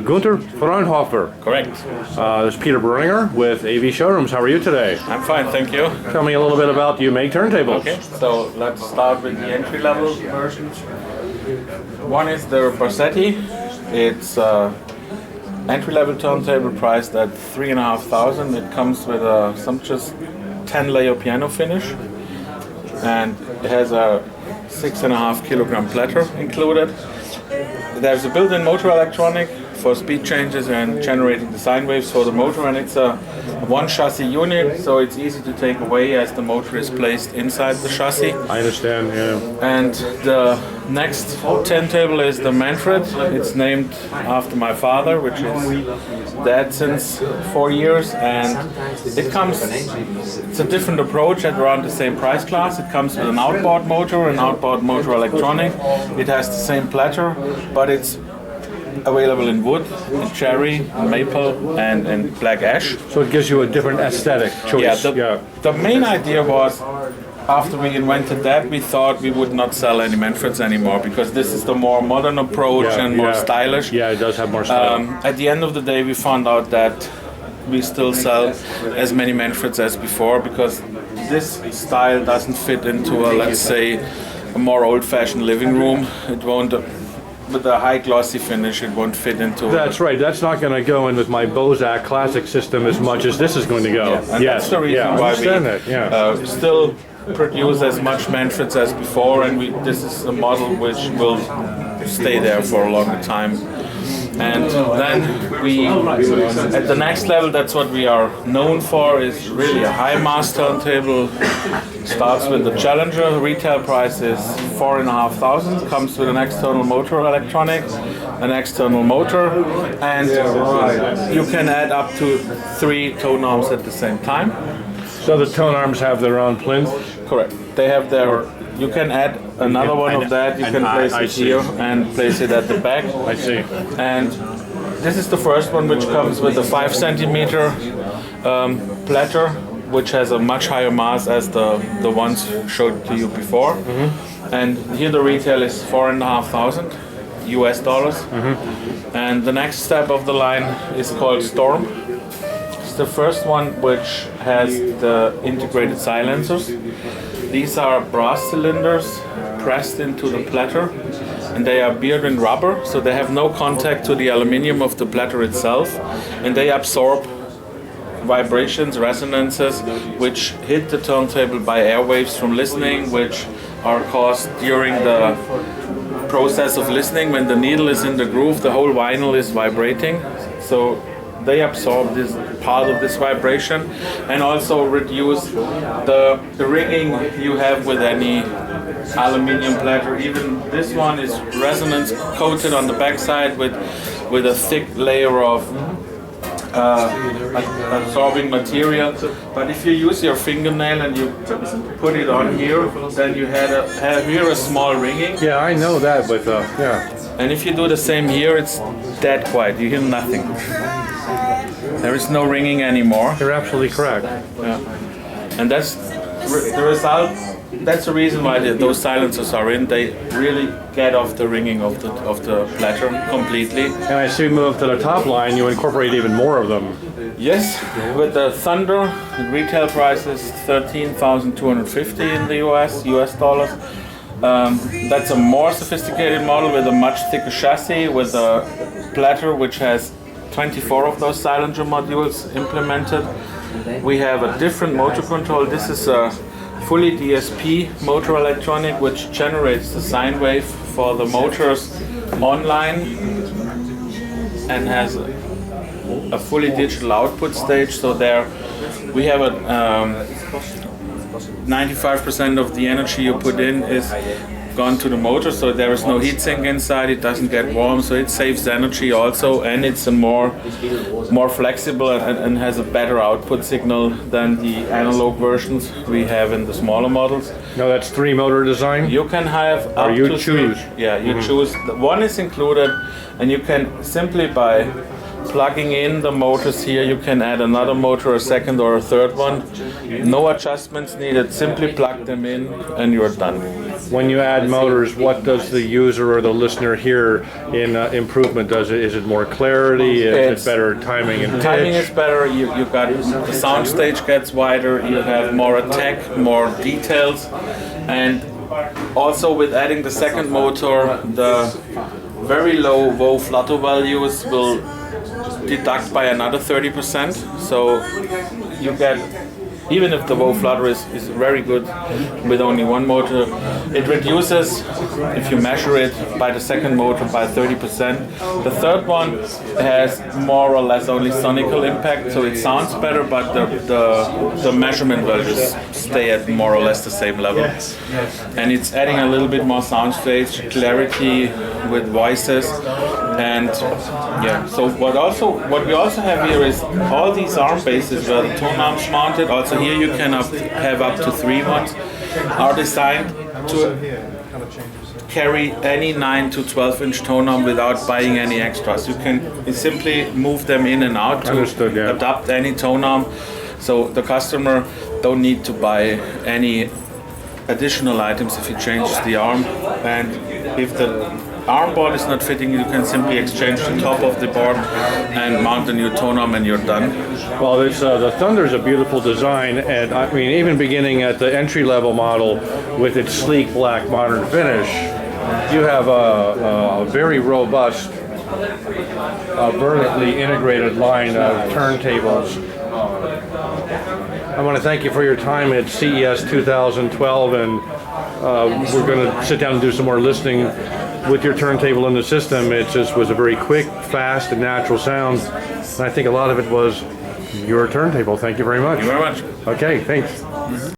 Gunther Fraunhofer. Correct. There's Peter Berninger with AV Showrooms. How are you today? I'm fine, thank you. Tell me a little bit about you make turntables. Okay, so let's start with the entry-level versions. One is the Barsetti. It's entry-level turntable priced at $3,500. It comes with a sumptuous 10-layer piano finish, and it has a 6.5 kilogram platter included. There's a built-in motor electronic for speed changes and generating the sine waves for the motor, and it's a one chassis unit, so it's easy to take away as the motor is placed inside the chassis. I understand, yeah. And the next turntable is the Manfred. It's named after my father, which is dead since 4 years, and it's a different approach at around the same price class. It comes with an outboard motor electronic. It has the same platter, but it's available in wood, in cherry, maple, and black ash. So it gives you a different aesthetic choice. The main idea was, after we invented that, we thought we would not sell any Manfreds anymore, because this is the more modern approach and more stylish. Yeah, it does have more style. At the end of the day, we found out that we still sell as many Manfreds as before, because this style doesn't fit into a, let's say, a more old-fashioned living room. It won't. With the high glossy finish, it won't fit into. That's right. That's not going to go in with my Bozak classic system as much as this is going to go. Yeah, and that's the reason why we still produce as much Manfreds as before, and this is a model which will stay there for a longer time. And then at the next level, that's what we are known for, is really a high mass turntable. Starts with the Challenger. Retail price is $4,500. Comes with an external motor electronic, an external motor, and you can add up to 3 tone arms at the same time. So the tone arms have their own plinth? Correct. They have their. You can add another one of that. You can place it here and place it at the back. I see. And this is the first one, which comes with a 5 centimeter platter, which has a much higher mass as the ones showed to you before. Mm-hmm. And here the retail is $4,500 US dollars. Mm-hmm. And the next step of the line is called Storm. It's the first one which has the integrated silencers. These are brass cylinders pressed into the platter, and they are beared in rubber, so they have no contact to the aluminium of the platter itself, and they absorb vibrations, resonances, which hit the turntable by airwaves from listening, which are caused during the process of listening. When the needle is in the groove, the whole vinyl is vibrating, so they absorb this part of this vibration, and also reduce the ringing you have with any aluminium platter. Even this one is resonance coated on the backside with a thick layer of absorbing material. But if you use your fingernail and you put it on here, then you have here a small ringing. Yeah, I know that, but And if you do the same here, it's dead quiet. You hear nothing. There is no ringing anymore. You're absolutely correct. Yeah. And that's the result. That's the reason why those silencers are in. They really get off the ringing of the platter completely. And I see, move to the top line, you incorporate even more of them. Yes, with the Thunder, the retail price is $13,250 in the US dollars. That's a more sophisticated model with a much thicker chassis, with a platter which has 24 of those silencer modules implemented. We have a different motor control. This is a fully DSP motor electronic, which generates the sine wave for the motors online, and has a fully digital output stage. So there we have a 95% of the energy you put in is gone to the motor, so there is no heatsink inside. It doesn't get warm, so it saves energy also, and it's a more flexible and has a better output signal than the analog versions we have in the smaller models. No, that's 3 motor design? You can have up you to choose. 3. Yeah, you choose. One is included, and you can simply by plugging in the motors here, you can add another motor, a second or a third one. No adjustments needed, simply plug them in and you're done. When you add motors, what does the user or the listener hear in improvement? Is it more clarity? Is it better timing and pitch? Timing is better, you got the sound stage gets wider, you have more attack, more details, and also with adding the second motor, the very low low flutter values will deduct by another 30%. So you get, even if the low flutter is very good with only one motor, it reduces, if you measure it by the second motor, by 30%. The third one has more or less only sonical impact, so it sounds better, but the measurement values stay at more or less the same level. And it's adding a little bit more soundstage, clarity with voices. And yeah, so what we also have here is all these arm bases where the tone arms mounted. Also here you can have up to 3 ones, are designed to carry any 9 to 12 inch tone arm without buying any extras. You can simply move them in and out to adapt any tone arm. So the customer don't need to buy any additional items if he changes the arm. And if the arm board is not fitting, you can simply exchange the top of the board and mount a new tone arm and you're done. Well, the Thunder is a beautiful design, and I mean, even beginning at the entry-level model with its sleek black modern finish, you have a very robust, vertically integrated line of turntables. I want to thank you for your time at CES 2012, and we're going to sit down and do some more listening with your turntable in the system. It just was a very quick, fast, and natural sound. And I think a lot of it was your turntable. Thank you very much. Thank you very much. Okay, thanks.